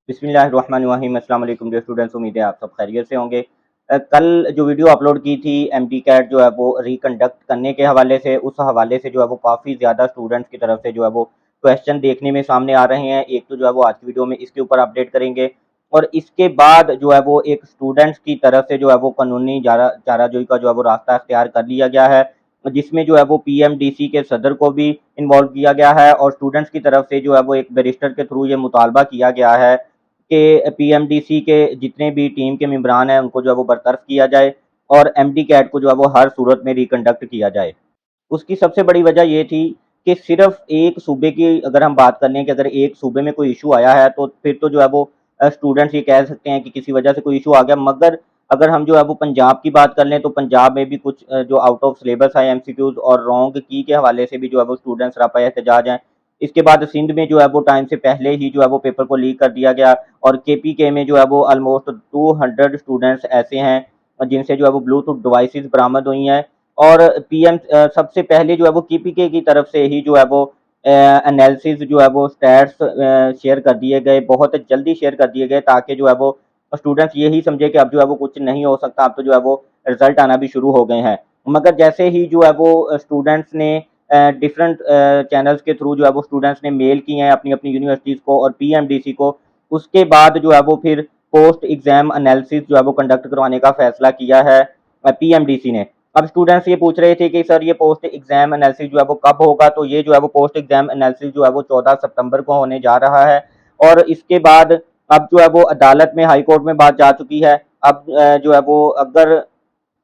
बिस्मिल्लाहिर्रहमानिर्रहीम। अस्सलाम वालेकुम डियर स्टूडेंट्स, उम्मीद है आप सब खैरियत से होंगे। कल जो वीडियो अपलोड की थी एमडी कैट जो है वो रिकंडक्ट करने के हवाले से, उस हवाले से जो है वो काफ़ी ज़्यादा स्टूडेंट्स की तरफ से जो है वो क्वेश्चन देखने में सामने आ रहे हैं। एक तो जो है वो आज की वीडियो में इसके ऊपर अपडेट करेंगे और इसके बाद जो है वो एक स्टूडेंट्स की तरफ से जो है वो कानूनी चाराजोई का जो है वो रास्ता अख्तियार कर लिया गया है, जिसमें जो है वो पीएमडीसी के सदर को भी इन्वॉल्व किया गया है और स्टूडेंट्स की तरफ से जो है वो एक बैरिस्टर के थ्रू ये मुतालबा किया गया है कि पीएमडीसी के जितने भी टीम के मेंबरान हैं उनको जो है वो बरतरफ किया जाए और एमडी कैट को जो है वो हर सूरत में रिकंडक्ट किया जाए। उसकी सबसे बड़ी वजह ये थी कि सिर्फ एक सूबे की अगर हम बात कर लें कि अगर एक सूबे में कोई इशू आया है तो फिर तो जो है वो स्टूडेंट्स ये कह सकते हैं कि किसी वजह से कोई इशू आ गया, मगर अगर हम जो है वो पंजाब की बात कर लें तो पंजाब में भी कुछ जो आउट ऑफ सिलेबस है एमसीक्यूज और रॉन्ग की के हवाले से भी जो है वो स्टूडेंट्स रफ़ा एहतजाज हैं। इसके बाद सिंध में जो है वो टाइम से पहले ही जो है वो पेपर को लीक कर दिया गया और केपीके में जो है वो ऑलमोस्ट 200 स्टूडेंट्स ऐसे हैं जिनसे जो है वो ब्लूटूथ डिवाइसेस बरामद हुई हैं और पीएम सबसे पहले जो है वो केपीके की तरफ से ही जो है वो एनालिसिस जो है वो स्टैट्स शेयर कर दिए गए, बहुत जल्दी शेयर कर दिए गए ताकि जो है वो स्टूडेंट्स यही समझे कि अब जो है वो कुछ नहीं हो सकता, अब तो जो है वो रिजल्ट आना भी शुरू हो गए हैं। मगर जैसे ही जो है वो स्टूडेंट्स ने डिफरेंट चैनल्स के थ्रू जो है वो स्टूडेंट्स ने मेल किए हैं अपनी अपनी यूनिवर्सिटीज़ को और पीएमडीसी को, उसके बाद जो है वो फिर पोस्ट एग्जाम एनालिसिस जो है वो कंडक्ट करवाने का फैसला किया है पीएमडीसी ने। अब स्टूडेंट्स ये पूछ रहे थे कि सर ये पोस्ट एग्जाम एनालिसिस जो है वो कब होगा, तो ये जो है वो पोस्ट एग्जाम एनालिसिस जो है वो 14 सितंबर को होने जा रहा है और इसके बाद अब जो है वो अदालत में हाई कोर्ट में बात जा चुकी है। अब जो है वो अगर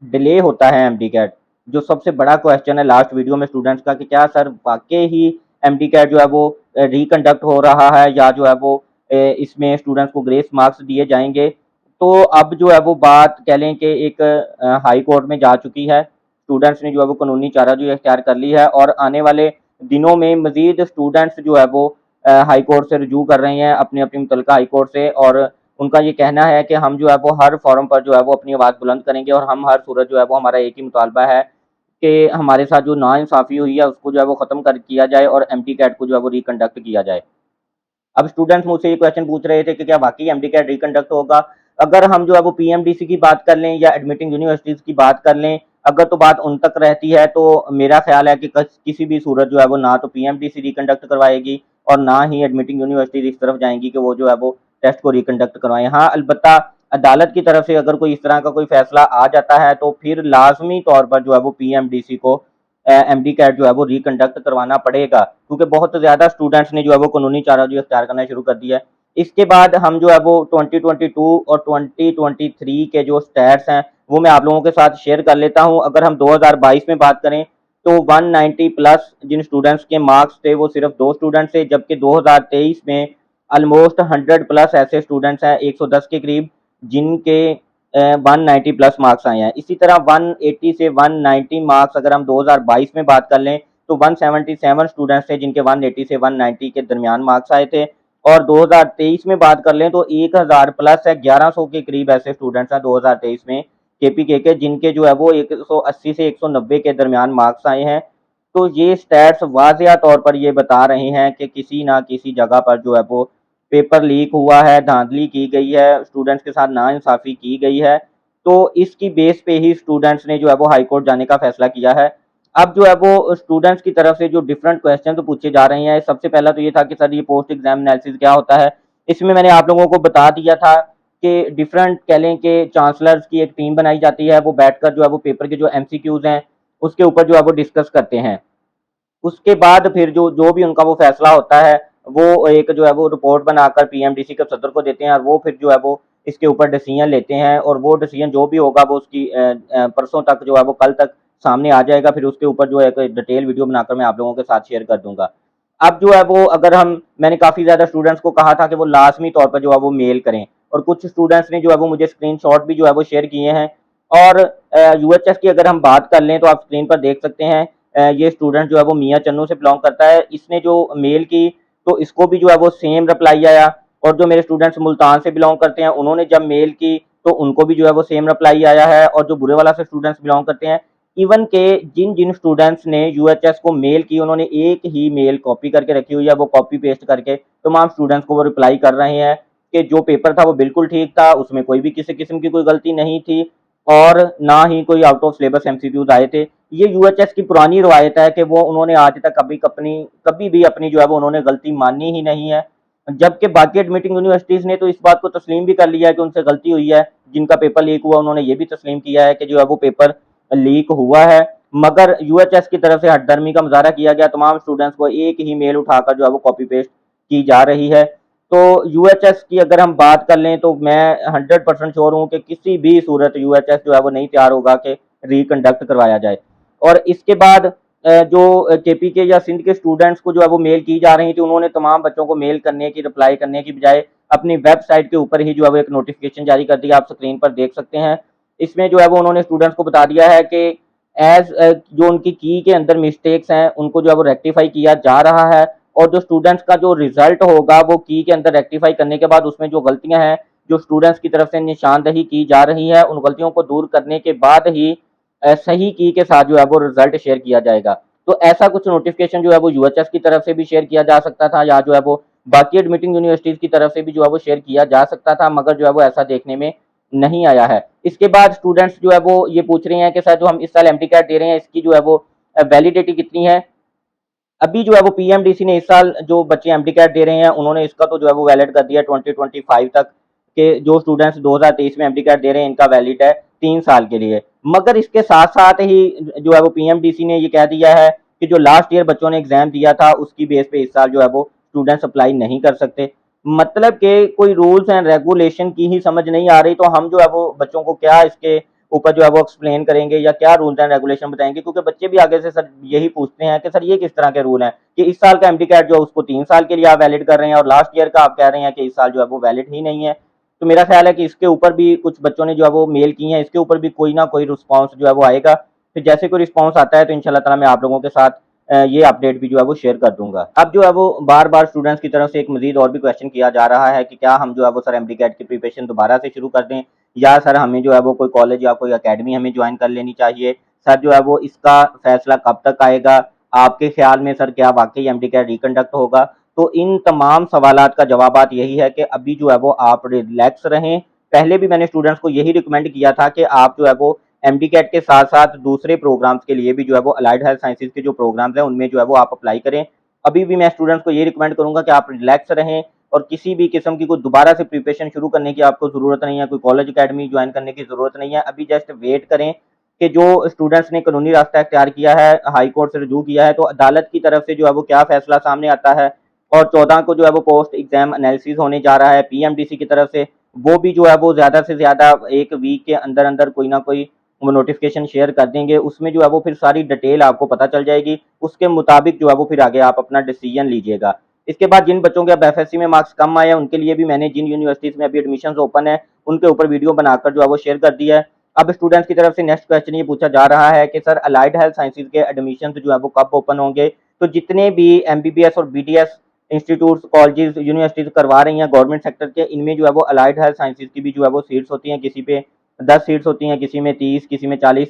डिले होता है एमडी कैट, जो सबसे बड़ा क्वेश्चन है लास्ट वीडियो में स्टूडेंट्स का कि क्या सर वाकई ही एमडी कैट जो है वो रिकंडक्ट हो रहा है या जो है वो इसमें स्टूडेंट्स को ग्रेस मार्क्स दिए जाएंगे, तो अब जो है वो बात कह लें कि एक हाई कोर्ट में जा चुकी है। स्टूडेंट्स ने जो है वो कानूनी चाराजोई अख्तियार कर ली है और आने वाले दिनों में मजीद स्टूडेंट्स जो है वो हाई कोर्ट से रुजू कर रहे हैं अपनी अपनी मुतलका हाई कोर्ट से और उनका ये कहना है कि हम जो है वो हर फोरम पर जो है वो अपनी आवाज़ बुलंद करेंगे और हम हर सूरत जो है वो हमारा एक ही मुतालबा है कि हमारे साथ जो नाइंसाफ़ी हुई है उसको जो है वो ख़त्म कर किया जाए और एमटी कैट को जो है वो रिकंडक्ट किया जाए। अब स्टूडेंट्स मुझसे ये क्वेश्चन पूछ रहे थे कि क्या वाकई एमडी कैट रिकंडक्ट होगा। अगर हम जो है वो पीएमडीसी की बात कर लें या एडमिटिंग यूनिवर्सिटीज़ की बात कर लें, अगर तो बात उन तक रहती है तो मेरा ख्याल है कि किसी भी सूरत जो है वो ना तो पीएमडीसी रिकंडक्ट करवाएगी और ना ही एडमिटिंग यूनिवर्सिटीज़ इस तरफ जाएंगी कि वो जो है वो टेस्ट को रिकंडक्ट करवाएं। हाँ, अलबत्ता अदालत की तरफ से अगर कोई इस तरह का कोई फैसला आ जाता है तो फिर लाजमी तौर पर जो है वो पीएमडीसी को एमडी कैट जो है वो रिकंडक्ट करवाना पड़ेगा, क्योंकि बहुत ज़्यादा स्टूडेंट्स ने जो है वो कानूनी चाराजोई अख्तियार करना शुरू कर दिया है। इसके बाद हम जो है वो 2022 और 2023 के जो स्टैट्स हैं वो मैं आप लोगों के साथ शेयर कर लेता हूँ। अगर हम 2022 में बात करें तो 190 प्लस जिन स्टूडेंट्स के मार्क्स थे वो सिर्फ 2 स्टूडेंट्स थे, जबकि 2023 में ऑलमोस्ट 100 प्लस ऐसे स्टूडेंट्स हैं, 110 के करीब, जिनके 190 प्लस मार्क्स आए हैं। इसी तरह 180 से 190 मार्क्स अगर हम 2022 में बात कर लें तो 177 स्टूडेंट्स थे जिनके 180 से 190 के दरमियान मार्क्स आए थे और 2023 में बात कर लें तो 1000 प्लस है, 1100 के करीब ऐसे स्टूडेंट्स हैं 2023 में केपीके के जिनके जो है वो 180 से 190 के दरमियान मार्क्स आए हैं। तो ये स्टैट्स वाज़िया तौर पर ये बता रहे हैं कि किसी ना किसी जगह पर जो है वो पेपर लीक हुआ है, धांधली की गई है, स्टूडेंट्स के साथ नाइंसाफ़ी की गई है। तो इसकी बेस पे ही स्टूडेंट्स ने जो है वो हाई कोर्ट जाने का फैसला किया है। अब जो है वो स्टूडेंट्स की तरफ से जो डिफरेंट क्वेश्चन तो पूछे जा रहे हैं, सबसे पहला तो ये था कि सर ये पोस्ट एग्जाम एनालिसिस क्या होता है। इसमें मैंने आप लोगों को बता दिया था कि डिफरेंट कह लें कि चांसलर्स की एक टीम बनाई जाती है, वो बैठकर जो है वो पेपर के जो एमसीक्यूज हैं उसके ऊपर जो है वो डिस्कस करते हैं। उसके बाद फिर जो जो भी उनका वो फैसला होता है वो एक जो है वो रिपोर्ट बनाकर पीएमडीसी के सदर को देते हैं और वो फिर जो है वो इसके ऊपर डिसीजन लेते हैं और वो डिसीजन जो भी होगा वो उसकी परसों तक जो है वो कल तक सामने आ जाएगा। फिर उसके ऊपर जो है एक डिटेल वीडियो बनाकर मैं आप लोगों के साथ शेयर कर दूंगा। अब जो है वो अगर हम मैंने काफ़ी ज़्यादा स्टूडेंट्स को कहा था कि वो लाजमी तौर पर जो है वो मेल करें और कुछ स्टूडेंट्स ने जो है वो मुझे स्क्रीनशॉट भी जो है वो शेयर किए हैं और यूएचएस की अगर हम बात कर लें तो आप स्क्रीन पर देख सकते हैं। ये स्टूडेंट जो है वो मियाँ चन्नू से बिलोंग करता है, इसने जो मेल की तो इसको भी जो है वो सेम रिप्लाई आया और जो मेरे स्टूडेंट्स मुल्तान से बिलोंग करते हैं उन्होंने जब मेल की तो उनको भी जो है वो सेम रिप्लाई आया है और जो बुरे वाला से स्टूडेंट्स बिलोंग करते हैं, इवन के जिन जिन स्टूडेंट्स ने यूएचएस को मेल की उन्होंने एक ही मेल कॉपी करके रखी हुई है, वो कॉपी पेस्ट करके तमाम स्टूडेंट्स को वो रिप्लाई कर रहे हैं कि जो पेपर था वो बिल्कुल ठीक था, उसमें कोई भी किसी किस्म की कोई गलती नहीं थी और ना ही कोई आउट ऑफ सिलेबस एमसीक्यूज आए थे। ये यूएचएस की पुरानी रवायत है कि वो उन्होंने आज तक कभी भी अपनी जो है वो उन्होंने गलती मानी ही नहीं है। जबकि बाकी एडमिटिंग यूनिवर्सिटीज ने तो इस बात को तस्लीम भी कर लिया है कि उनसे गलती हुई है। जिनका पेपर लीक हुआ उन्होंने ये भी तस्लीम किया है कि जो है वो पेपर लीक हुआ है। मगर यूएचएस की तरफ से हठधर्मी का मुजाहरा किया गया, तमाम स्टूडेंट्स को एक ही मेल उठाकर जो है वो कॉपी पेस्ट की जा रही है। तो यूएचएस की अगर हम बात कर लें तो मैं 100% श्योर हूँ कि किसी भी सूरत यूएचएस जो है वो नहीं तैयार होगा कि रिकंडक्ट करवाया जाए। और इसके बाद जो केपीके या सिंध के स्टूडेंट्स को जो है वो मेल की जा रही थी, उन्होंने तमाम बच्चों को मेल करने की, रिप्लाई करने की बजाय अपनी वेबसाइट के ऊपर ही जो है वो एक नोटिफिकेशन जारी कर दिया, आप स्क्रीन पर देख सकते हैं। इसमें जो है वो उन्होंने स्टूडेंट्स को बता दिया है कि जो उनकी की के अंदर मिस्टेक्स हैं उनको जो है वो रेक्टिफाई किया जा रहा है और जो स्टूडेंट्स का जो रिजल्ट होगा वो की के अंदर रेक्टिफाई करने के बाद उसमें जो गलतियां हैं जो स्टूडेंट्स की तरफ से निशानदही की जा रही है उन गलतियों को दूर करने के बाद ही सही की के साथ जो है वो रिजल्ट शेयर किया जाएगा। तो ऐसा कुछ नोटिफिकेशन जो है वो यूएचएस की तरफ से भी शेयर किया जा सकता था या जो है वो बाकी एडमिटिंग यूनिवर्सिटीज की तरफ से भी जो है वो शेयर किया जा सकता था, मगर जो है वो ऐसा देखने में नहीं आया है। इसके बाद स्टूडेंट्स जो है वो ये पूछ रहे हैं कि सर जो हम इस साल एमटी कैट दे रहे हैं इसकी जो है वो वैलिडिटी कितनी है। अभी जो है वो पीएमडीसी ने इस साल जो बच्चे एमटी कैट दे रहे हैं उन्होंने इसका तो जो है वो वैलिड कर दिया 2025 तक के जो स्टूडेंट्स 2023 में एमटी कैट दे रहे हैं इनका वैलिड है 3 साल के लिए। मगर इसके साथ साथ ही जो है वो पीएमडीसी ने ये कह दिया है कि जो लास्ट ईयर बच्चों ने एग्जाम दिया था उसकी बेस पे इस साल जो है वो स्टूडेंट्स अप्लाई नहीं कर सकते। मतलब कि कोई रूल्स एंड रेगुलेशन की ही समझ नहीं आ रही, तो हम जो है वो बच्चों को क्या इसके ऊपर जो है वो एक्सप्लेन करेंगे या क्या रूल्स एंड रेगुलेशन बताएंगे, क्योंकि बच्चे भी आगे से सर यही पूछते हैं कि सर ये किस तरह के रूल हैं कि इस साल का एमटी कैट जो है उसको 3 साल के लिए आप वैलिड कर रहे हैं और लास्ट ईयर का आप कह रहे हैं कि इस साल जो है वो वैलिड ही नहीं है। तो मेरा ख्याल है कि इसके ऊपर भी कुछ बच्चों ने जो है वो मेल की हैं, इसके ऊपर भी कोई ना कोई रिस्पॉन्स जो है वो आएगा। फिर जैसे कोई रिस्पॉन्स आता है तो इंशाल्लाह ताला मैं आप लोगों के साथ ये अपडेट भी जो है वो शेयर कर दूंगा। अब जो है वो बार बार स्टूडेंट्स की तरफ से एक मजीद और भी क्वेश्चन किया जा रहा है कि क्या हम जो है वो सर एमडी कैट की प्रिपरेशन दोबारा से शुरू कर दें या सर हमें जो है वो कोई कॉलेज या कोई अकेडमी हमें ज्वाइन कर लेनी चाहिए। सर जो है वो इसका फैसला कब तक आएगा, आपके ख्याल में सर क्या वाकई एमडी कैट रिकंडक्ट होगा। तो इन तमाम सवालात का जवाब यही है कि अभी जो है वो आप रिलैक्स रहें। पहले भी मैंने स्टूडेंट्स को यही रिकमेंड किया था कि आप जो है वो एमडी कैट के साथ साथ दूसरे प्रोग्राम्स के लिए भी जो है वो अलाइड हेल्थ साइंसेज के जो प्रोग्राम्स हैं उनमें जो है वो आप अप्लाई करें। अभी भी मैं स्टूडेंट्स को ये रिकमेंड करूंगा कि आप रिलैक्स रहें और किसी भी किस्म की कोई दोबारा से प्रिपरेशन शुरू करने की आपको ज़रूरत नहीं है, कोई कॉलेज अकेडमी ज्वाइन करने की ज़रूरत नहीं है। अभी जस्ट वेट करें कि जो स्टूडेंट्स ने कानूनी रास्ता इख्तियार किया है, हाई कोर्ट से रुजू किया है, तो अदालत की तरफ से जो है वो क्या फैसला सामने आता है और 14 को जो है वो पोस्ट एग्जाम एनालिसिस होने जा रहा है पीएमडीसी की तरफ से, वो भी जो है वो ज़्यादा से ज़्यादा 1 वीक के अंदर अंदर कोई ना कोई वो नोटिफिकेशन शेयर कर देंगे। उसमें जो है वो फिर सारी डिटेल आपको पता चल जाएगी, उसके मुताबिक जो है वो फिर आगे आप अपना डिसीजन लीजिएगा। इसके बाद जिन बच्चों के अब एफएससी में मार्क्स कम आए हैं उनके लिए भी मैंने जिन यूनिवर्सिटीज़ में अभी एडमिशंस ओपन है उनके ऊपर वीडियो बनाकर जो है वो शेयर कर दिया है। अब स्टूडेंट्स की तरफ से नेक्स्ट क्वेश्चन ये पूछा जा रहा है कि सर अलाइड हेल्थ साइंसेज के एडमिशन जो है वो कब ओपन होंगे। तो जितने भी एमबीबीएस और बीडीएस इंस्टीट्यूट्स, कॉलेजेस, यूनिवर्सिटीज करवा रही हैं गवर्नमेंट सेक्टर के, इनमें जो है वो अलाइड हेल्थ साइंसेज की भी जो है वो सीट्स होती हैं, किसी पे 10 सीट्स होती हैं, किसी में 30, किसी में 40।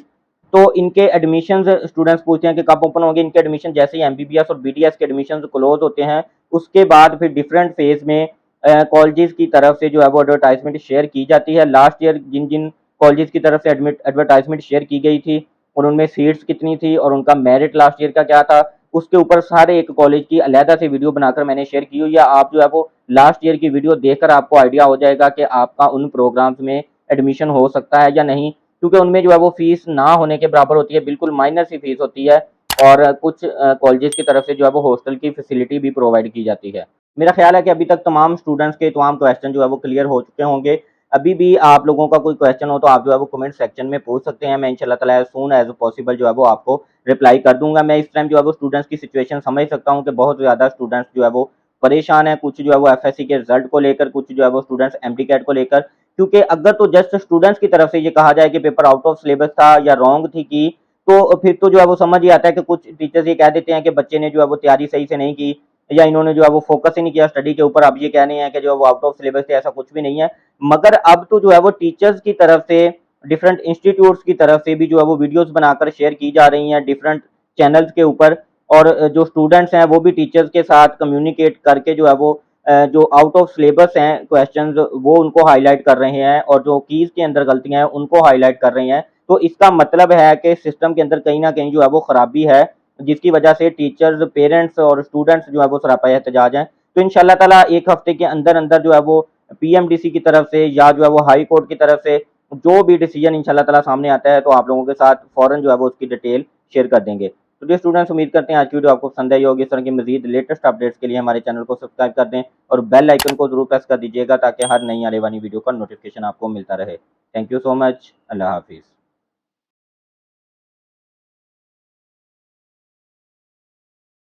तो इनके एडमिशंस स्टूडेंट्स पूछते हैं कि कब ओपन होंगे। इनके एडमिशन जैसे ही एमबीबीएस और बीडीएस के एडमिशन क्लोज होते हैं उसके बाद फिर डिफरेंट फेज में कॉलेजेस की तरफ से जो है वो एडवर्टाइजमेंट शेयर की जाती है। लास्ट ईयर जिन जिन कॉलेजेस की तरफ से एडवर्टाइजमेंट शेयर की गई थी और उनमें सीट्स कितनी थी और उनका मेरिट लास्ट ईयर का क्या था, उसके ऊपर सारे एक कॉलेज की अलहदा से वीडियो बनाकर मैंने शेयर की हुई है। आप जो है वो लास्ट ईयर की वीडियो देखकर आपको आइडिया हो जाएगा कि आपका उन प्रोग्राम्स में एडमिशन हो सकता है या नहीं, क्योंकि उनमें जो है वो फीस ना होने के बराबर होती है, बिल्कुल माइनर सी फीस होती है और कुछ कॉलेजेस की तरफ से जो है वो हॉस्टल की फैसिलिटी भी प्रोवाइड की जाती है। मेरा ख्याल है कि अभी तक तमाम स्टूडेंट्स के तमाम क्वेश्चन जो है वो क्लियर हो चुके होंगे। अभी भी आप लोगों का कोई क्वेश्चन हो तो आप जो है वो कमेंट सेक्शन में पूछ सकते हैं। मैं इंशाल्लाह ताला एज़ सून एज़ पॉसिबल जो है वो आपको रिप्लाई कर दूंगा। मैं इस टाइम जो है वो स्टूडेंट्स की सिचुएशन समझ सकता हूँ कि बहुत ज़्यादा स्टूडेंट्स जो है वो परेशान है, कुछ जो है वो एफएससी के रिजल्ट को लेकर, कुछ जो है वो स्टूडेंट्स एमटी कैट को लेकर। क्योंकि अगर तो जस्ट स्टूडेंट्स की तरफ से ये कहा जाए कि पेपर आउट ऑफ सिलेबस था या रॉन्ग थी की, तो फिर तो जो है वो समझ ही आता है कि कुछ टीचर्स ये कह देते हैं कि बच्चे ने जो है वो तैयारी सही से नहीं की या इन्होंने जो है वो फोकस ही नहीं किया स्टडी के ऊपर। अब ये कहने हैं कि जो है वो आउट ऑफ सिलेबस थे, ऐसा कुछ भी नहीं है। मगर अब तो जो है वो टीचर्स की तरफ से, डिफरेंट इंस्टीट्यूट्स की तरफ से भी जो है वो वीडियोस बनाकर शेयर की जा रही हैं डिफरेंट चैनल्स के ऊपर, और जो स्टूडेंट्स हैं वो भी टीचर्स के साथ कम्युनिकेट करके जो है वो जो आउट ऑफ सिलेबस हैं क्वेश्चंस वो उनको हाईलाइट कर रहे हैं और जो कीज़ के अंदर गलतियां हैं उनको हाईलाइट कर रहे हैं। तो इसका मतलब है कि सिस्टम के अंदर कहीं न कहीं जो है वो खराबी है, जिसकी वजह से टीचर्स, पेरेंट्स और स्टूडेंट्स जो है वो सरापा एहतजाज हैं। तो इंशाल्लाह ताला 1 हफ्ते के अंदर-अंदर जो है वो पीएमडीसी की तरफ से या जो है वो हाई कोर्ट की तरफ से जो भी डिसीजन इंशाल्लाह ताला सामने आता है तो आप लोगों के साथ फ़ौरन जो है वो उसकी डिटेल शेयर कर देंगे। तो डियर स्टूडेंट्स, उम्मीद करते हैं आज की वीडियो आपको पसंद आई होगी। इस तरह की मज़ीद लेटेस्ट अपडेट्स के लिए हमारे चैनल को सब्सक्राइब कर दें और बेल आइकन को ज़रूर प्रेस कर दीजिएगा ताकि हर नई आने वाली वीडियो का नोटिफिकेशन आपको मिलता रहे। Thank you so much. अल्लाह हाफ़िज़।